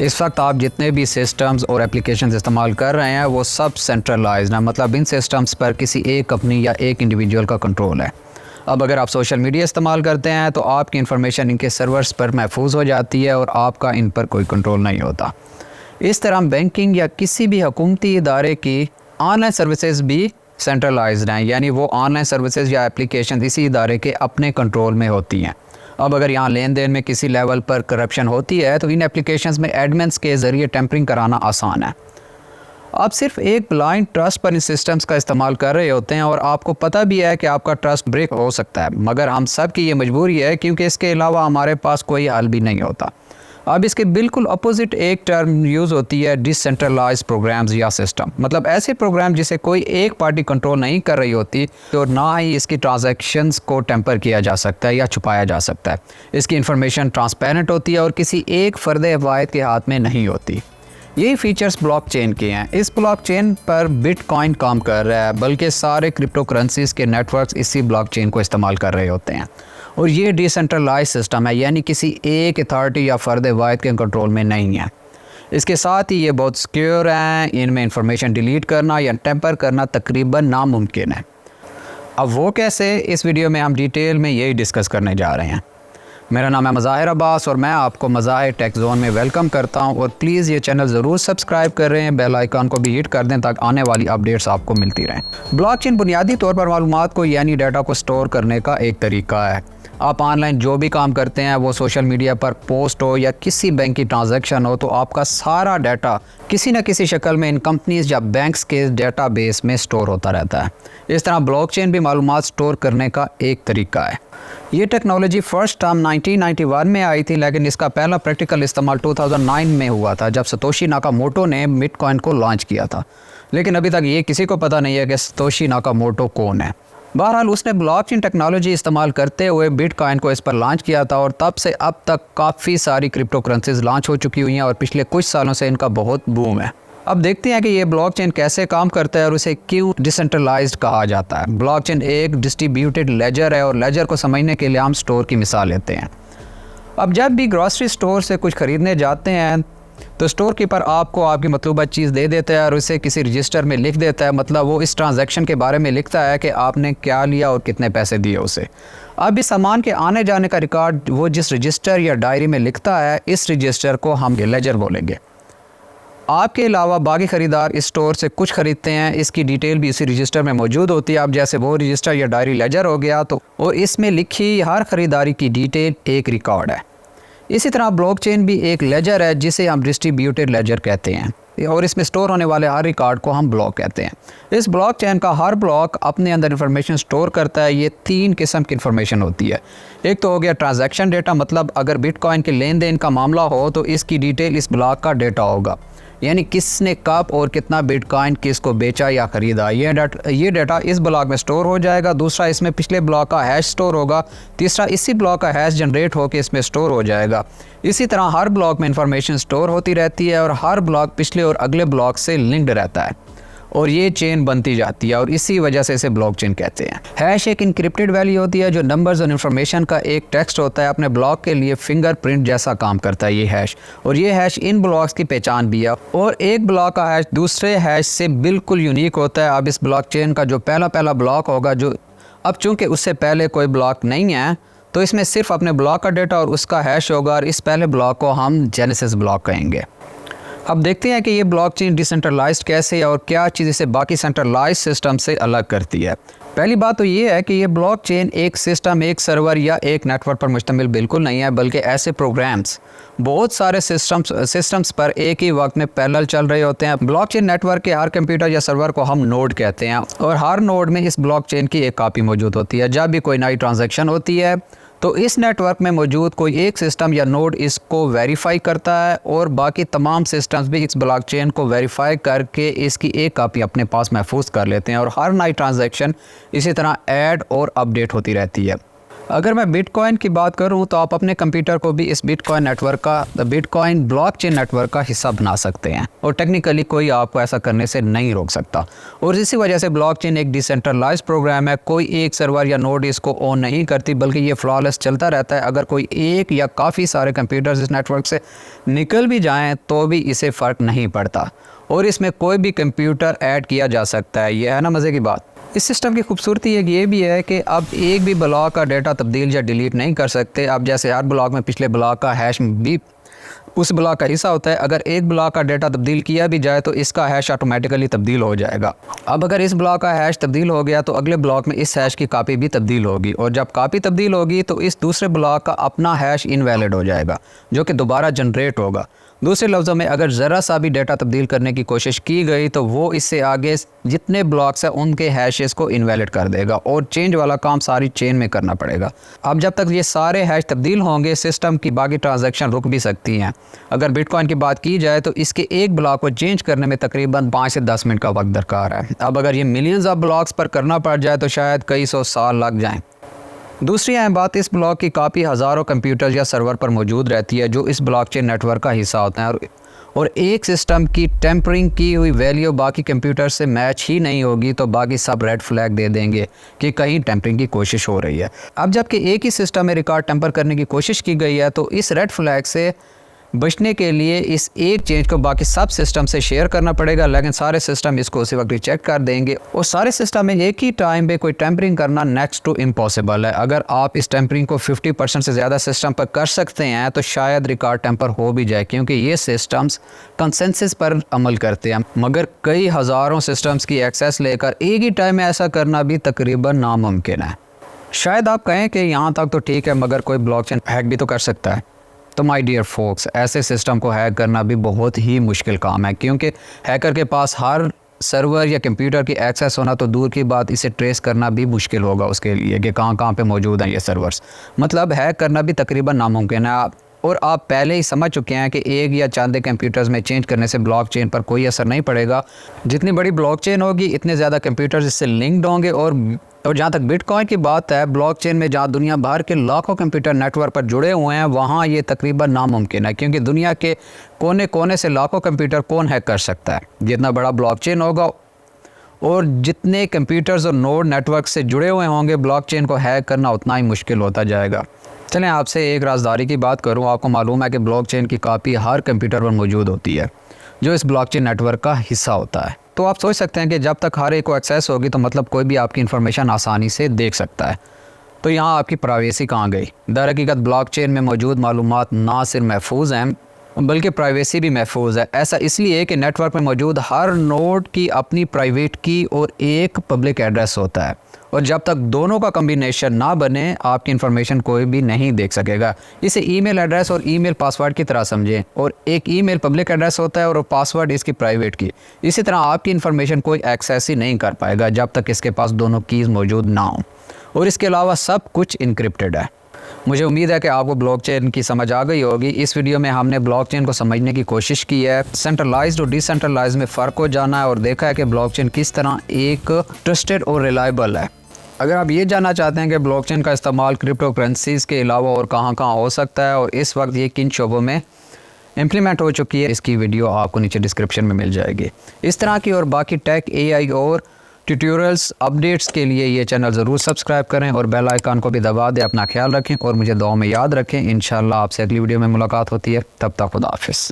इस वक्त आप जितने भी सिस्टम्स और एप्लीकेशंस इस्तेमाल कर रहे हैं वो सब सेंट्रलाइज्ड हैं, मतलब इन सिस्टम्स पर किसी एक कंपनी या एक इंडिविजुअल का कंट्रोल है। अब अगर आप सोशल मीडिया इस्तेमाल करते हैं तो आपकी इन्फॉर्मेशन इनके सर्वर्स पर महफूज हो जाती है और आपका इन पर कोई कंट्रोल नहीं होता। इस तरह बैंकिंग या किसी भी हुकूमती इदारे की ऑनलाइन सर्विसेज भी सेंट्रलाइज्ड हैं, यानी वो ऑनलाइन सर्विसेज या एप्लीकेशन इसी इदारे के अपने कंट्रोल में होती हैं। अब अगर यहाँ लेन देन में किसी लेवल पर करप्शन होती है तो इन एप्लीकेशंस में एडमिन्स के ज़रिए टेम्परिंग कराना आसान है। आप सिर्फ एक ब्लाइंड ट्रस्ट पर इन सिस्टम्स का इस्तेमाल कर रहे होते हैं और आपको पता भी है कि आपका ट्रस्ट ब्रेक हो सकता है, मगर हम सब की ये मजबूरी है क्योंकि इसके अलावा हमारे पास कोई हल भी नहीं होता। अब इसके बिल्कुल अपोजिट एक टर्म यूज़ होती है डिसेंट्रलाइज्ड प्रोग्राम्स या सिस्टम, मतलब ऐसे प्रोग्राम जिसे कोई एक पार्टी कंट्रोल नहीं कर रही होती तो ना ही इसकी ट्रांजैक्शंस को टेम्पर किया जा सकता है या छुपाया जा सकता है। इसकी इन्फॉर्मेशन ट्रांसपेरेंट होती है और किसी एक फ़र्द वाहिद के हाथ में नहीं होती। यही फीचर्स ब्लॉकचेन के हैं। इस ब्लॉकचेन पर बिटकॉइन काम कर रहा है, बल्कि सारे क्रिप्टो करेंसीज़ के नेटवर्क्स इसी ब्लॉकचेन को इस्तेमाल कर रहे होते हैं और ये डिसेंट्रलाइज सिस्टम है, यानी किसी एक अथॉरिटी या फ़र्द वाहिद के कंट्रोल में नहीं है। इसके साथ ही ये बहुत सिक्योर हैं, इनमें इंफॉर्मेशन डिलीट करना या टेम्पर करना तकरीबन नामुमकिन है। अब वो कैसे, इस वीडियो में हम डिटेल में यही डिस्कस करने जा रहे हैं। मेरा नाम है मज़ाहिर अब्बास और मैं आपको मज़ाहिर टेक जोन में वेलकम करता हूं और प्लीज़ ये चैनल ज़रूर सब्सक्राइब कर रहे हैं, बेल आइकन को भी हिट कर दें ताकि आने वाली अपडेट्स आपको मिलती रहें। ब्लॉकचेन बुनियादी तौर पर मालूमात को यानी डाटा को स्टोर करने का एक तरीका है। आप ऑनलाइन जो भी काम करते हैं, वो सोशल मीडिया पर पोस्ट हो या किसी बैंक की ट्रांजैक्शन हो, तो आपका सारा डाटा किसी न किसी शक्ल में इन कंपनीज या बैंक्स के डेटाबेस में स्टोर होता रहता है। इस तरह ब्लॉकचेन भी मालूमात स्टोर करने का एक तरीका है। ये टेक्नोलॉजी फर्स्ट टाइम 1991 में आई थी, लेकिन इसका पहला प्रैक्टिकल इस्तेमाल 2009 में हुआ था जब सतोशी नाकामोटो ने बिटकॉइन को लॉन्च किया था। लेकिन अभी तक ये किसी को पता नहीं है कि सतोशी नाकामोटो कौन है। बहरहाल उसने ब्लॉकचेन टेक्नोलॉजी इस्तेमाल करते हुए बिटकॉइन को इस पर लॉन्च किया था और तब से अब तक काफ़ी सारी क्रिप्टो करेंसीज लॉन्च हो चुकी हुई हैं और पिछले कुछ सालों से इनका बहुत बूम है। अब देखते हैं कि ये ब्लॉकचेन कैसे काम करता है और उसे क्यों डिसेंट्रलाइज्ड कहा जाता है। ब्लॉकचेन एक डिस्ट्रीब्यूटेड लेजर है और लेजर को समझने के लिए हम स्टोर की मिसाल लेते हैं। अब जब भी ग्रॉसरी स्टोर से कुछ ख़रीदने जाते हैं तो स्टोर कीपर आपको आपकी मतलूबा चीज़ दे देता है और उसे किसी रजिस्टर में लिख देता है, मतलब वो इस ट्रांजैक्शन के बारे में लिखता है कि आपने क्या लिया और कितने पैसे दिए उसे। अब इस सामान के आने जाने का रिकॉर्ड वो जिस रजिस्टर या डायरी में लिखता है, इस रजिस्टर को हम लेजर बोलेंगे। आपके अलावा बाकी ख़रीदार इस स्टोर से कुछ ख़रीदते हैं, इसकी डिटेल भी इसी रजिस्टर में मौजूद होती है। अब जैसे वो रजिस्टर या डायरी लेजर हो गया तो और इसमें लिखी हर ख़रीदारी की डिटेल एक रिकॉर्ड है। इसी तरह ब्लॉकचेन भी एक लेजर है जिसे हम डिस्ट्रीब्यूटेड लेजर कहते हैं और इसमें स्टोर होने वाले हर रिकॉर्ड को हम ब्लॉक कहते हैं। इस ब्लॉकचेन का हर ब्लॉक अपने अंदर इंफॉर्मेशन स्टोर करता है। ये 3 किस्म की इंफॉर्मेशन होती है। एक तो हो गया ट्रांजैक्शन डेटा, मतलब अगर बिटकॉइन के लेन देन का मामला हो तो इसकी डिटेल इस ब्लॉक का डेटा होगा, यानी किसने कब और कितना बिटकॉइन किसको बेचा या ख़रीदा। ये डाटा इस ब्लॉक में स्टोर हो जाएगा। दूसरा, इसमें पिछले ब्लॉक का हैश स्टोर होगा। तीसरा, इसी ब्लॉक का हैश जनरेट होकर इसमें स्टोर हो जाएगा। इसी तरह हर ब्लॉक में इंफॉर्मेशन स्टोर होती रहती है और हर ब्लॉक पिछले और अगले ब्लॉक से लिंक्ड रहता है और ये चेन बनती जाती है और इसी वजह से इसे ब्लॉकचेन कहते हैं। हैश एक इनक्रिप्टेड वैल्यू होती है जो नंबर्स और इन्फॉर्मेशन का एक टेक्स्ट होता है। अपने ब्लॉक के लिए फिंगरप्रिंट जैसा काम करता है ये हैश, और ये हैश इन ब्लॉक्स की पहचान भी है और एक ब्लॉक का हैश दूसरे हैश से बिल्कुल यूनिक होता है। अब इस ब्लॉकचेन का जो पहला ब्लॉक होगा, जो अब चूँकि उससे पहले कोई ब्लॉक नहीं है तो इसमें सिर्फ अपने ब्लॉक का डेटा और उसका हैश होगा और इस पहले ब्लॉक को हम जेनेसिस ब्लॉक कहेंगे। अब देखते हैं कि ये ब्लॉकचेन डिसेंट्रलाइज्ड कैसे है और क्या चीज़ इसे बाकी सेंट्रलाइज्ड सिस्टम से अलग करती है। पहली बात तो ये है कि ये ब्लॉकचेन एक सिस्टम, एक सर्वर या एक नेटवर्क पर मुश्तमिल बिल्कुल नहीं है, बल्कि ऐसे प्रोग्राम्स बहुत सारे सिस्टम्स पर एक ही वक्त में पैरेलल चल रहे होते हैं। ब्लॉकचेन नेटवर्क के हर कंप्यूटर या सर्वर को हम नोड कहते हैं और हर नोड में इस ब्लॉकचेन की एक कॉपी मौजूद होती है। जब भी कोई नई ट्रांजैक्शन होती है तो इस नेटवर्क में मौजूद कोई एक सिस्टम या नोड इसको वेरीफाई करता है और बाकी तमाम सिस्टम्स भी इस ब्लॉकचेन को वेरीफाई करके इसकी एक कॉपी अपने पास महफूज कर लेते हैं और हर नई ट्रांजैक्शन इसी तरह ऐड और अपडेट होती रहती है। अगर मैं बिटकॉइन की बात करूं तो आप अपने कंप्यूटर को भी इस बिटकॉइन नेटवर्क का बिटकॉइन ब्लॉकचेन नेटवर्क का हिस्सा बना सकते हैं और टेक्निकली कोई आपको ऐसा करने से नहीं रोक सकता। और इसी वजह से ब्लॉकचेन एक डिसेंट्रलाइज्ड प्रोग्राम है। कोई एक सर्वर या नोड इसको ऑन नहीं करती, बल्कि ये फ्लॉलेस चलता रहता है। अगर कोई एक या काफ़ी सारे कंप्यूटर्स इस नेटवर्क से निकल भी जाएँ तो भी इसे फ़र्क नहीं पड़ता और इसमें कोई भी कंप्यूटर ऐड किया जा सकता है। यह है ना मज़े की बात। इस सिस्टम की खूबसूरती एक ये भी है कि अब एक भी ब्लॉक का डेटा तब्दील या डिलीट नहीं कर सकते। अब जैसे हर ब्लॉक में पिछले ब्लॉक का हैश भी उस ब्लॉक का हिस्सा होता है। अगर एक ब्लॉक का डेटा तब्दील किया भी जाए तो इसका हैश ऑटोमेटिकली तब्दील हो जाएगा। अब अगर इस ब्लॉक का हैश तब्दील हो गया तो अगले ब्लॉक में इस हैश की कॉपी भी तब्दील होगी और जब कॉपी तब्दील होगी तो इस दूसरे ब्लॉक का अपना हैश इनवैलिड हो जाएगा जो कि दोबारा जनरेट होगा। दूसरे लफ्ज़ों में अगर ज़रा सा भी डेटा तब्दील करने की कोशिश की गई तो वो इससे आगे जितने ब्लॉक्स हैं उनके हैशेस को इनवैलिड कर देगा और चेंज वाला काम सारी चेन में करना पड़ेगा। अब जब तक ये सारे हैश तब्दील होंगे सिस्टम की बाकी ट्रांजैक्शन रुक भी सकती हैं। अगर बिटकॉइन की बात की जाए तो इसके एक ब्लॉक को चेंज करने में तकरीबन 5 से 10 मिनट का वक्त दरकार है। अब अगर ये मिलियंस ऑफ ब्लॉक्स पर करना पड़ जाए तो शायद कई सौ साल लग जाएँ। दूसरी अहम बात, इस ब्लॉक की कापी हज़ारों कंप्यूटर या सर्वर पर मौजूद रहती है जो इस ब्लॉकचेन नेटवर्क का हिस्सा होते हैं और एक सिस्टम की टेम्परिंग की हुई वैल्यू बाकी कंप्यूटर से मैच ही नहीं होगी तो बाकी सब रेड फ्लैग दे देंगे कि कहीं टेम्परिंग की कोशिश हो रही है। अब जबकि एक ही सिस्टम में रिकॉर्ड टेम्पर करने की कोशिश की गई है तो इस रेड फ्लैग से बचने के लिए इस एक चेंज को बाकी सब सिस्टम से शेयर करना पड़ेगा, लेकिन सारे सिस्टम इसको उसी वक्त रिजेक्ट कर देंगे और सारे सिस्टम में एक ही टाइम पे कोई टेम्परिंग करना नेक्स्ट टू इम्पॉसिबल है। अगर आप इस टेम्परिंग को 50% से ज़्यादा सिस्टम पर कर सकते हैं तो शायद रिकॉर्ड टेम्पर हो भी जाए, क्योंकि ये सिस्टम्स कंसेंसस पर अमल करते हैं। मगर कई हज़ारों सिस्टम्स की एक्सेस लेकर एक ही टाइम में ऐसा करना भी तकरीबन नामुमकिन है। शायद आप कहें कि यहाँ तक तो ठीक है, मगर कोई ब्लॉकचेन हैक भी तो कर सकता है। तो माय डियर फोक्स, ऐसे सिस्टम को हैक करना भी बहुत ही मुश्किल काम है, क्योंकि हैकर के पास हर सर्वर या कंप्यूटर की एक्सेस होना तो दूर की बात, इसे ट्रेस करना भी मुश्किल होगा उसके लिए कि कहाँ पे मौजूद हैं ये सर्वर्स। मतलब हैक करना भी तकरीबन नामुमकिन है। और आप पहले ही समझ चुके हैं कि एक या चंद कंप्यूटर्स में चेंज करने से ब्लॉकचेन पर कोई असर नहीं पड़ेगा। जितनी बड़ी ब्लॉकचेन होगी इतने ज़्यादा कंप्यूटर्स इससे लिंक्ड होंगे। और जहाँ तक बिटकॉइन की बात है, ब्लॉकचेन में जहाँ दुनिया भर के लाखों कंप्यूटर नेटवर्क पर जुड़े हुए हैं वहाँ ये तकरीबन नामुमकिन है, क्योंकि दुनिया के कोने कोने से लाखों कंप्यूटर कौन हैक कर सकता है। जितना बड़ा ब्लॉकचेन होगा और जितने कंप्यूटर्स और नोड नेटवर्क से जुड़े हुए होंगे, ब्लॉकचेन को हैक करना उतना ही मुश्किल होता जाएगा। चलें आपसे एक राजदारी की बात करूं। आपको मालूम है कि ब्लॉकचेन की कापी हर कंप्यूटर पर मौजूद होती है जो इस ब्लॉकचेन नेटवर्क का हिस्सा होता है। तो आप सोच सकते हैं कि जब तक हर एक को एक्सेस होगी तो मतलब कोई भी आपकी इन्फॉर्मेशन आसानी से देख सकता है। तो यहाँ आपकी प्राइवेसी कहाँ गई? दरहकीकत ब्लॉकचेन में मौजूद मालूमात ना सिर्फ महफूज हैं बल्कि प्राइवेसी भी महफूज है। ऐसा इसलिए कि नेटवर्क में मौजूद हर नोड की अपनी प्राइवेट की और एक पब्लिक एड्रेस होता है और जब तक दोनों का कम्बिनेशन ना बने आपकी इन्फॉर्मेशन कोई भी नहीं देख सकेगा। इसे ईमेल एड्रेस और ईमेल पासवर्ड की तरह समझें और एक ईमेल पब्लिक एड्रेस होता है और पासवर्ड इसकी प्राइवेट की। इसी तरह आपकी इन्फॉर्मेशन कोई एक्सेस ही नहीं कर पाएगा जब तक इसके पास दोनों कीज़ मौजूद ना हो और इसके अलावा सब कुछ इनक्रिप्टेड है। मुझे उम्मीद है कि आपको ब्लॉकचेन की समझ आ गई होगी। इस वीडियो में हमने ब्लॉकचेन को समझने की कोशिश की है, सेंट्रलाइज्ड और डिसेंट्रलाइज्ड में फ़र्क को जाना है और देखा है कि ब्लॉकचेन किस तरह एक ट्रस्टेड और रिलायबल है। अगर आप ये जानना चाहते हैं कि ब्लॉकचेन का इस्तेमाल क्रिप्टो करेंसीज़ के अलावा और कहाँ कहाँ हो सकता है और इस वक्त ये किन शोबों में इम्प्लीमेंट हो चुकी है, इसकी वीडियो आपको नीचे डिस्क्रिप्शन में मिल जाएगी। इस तरह की और बाकी टेक, AI और ट्यूटोरियल्स अपडेट्स के लिए ये चैनल ज़रूर सब्सक्राइब करें और बेल आइकन को भी दबा दें। अपना ख्याल रखें और मुझे दुआ में याद रखें। इंशाल्लाह आपसे अगली वीडियो में मुलाकात होती है। तब तक खुदा हाफिज़।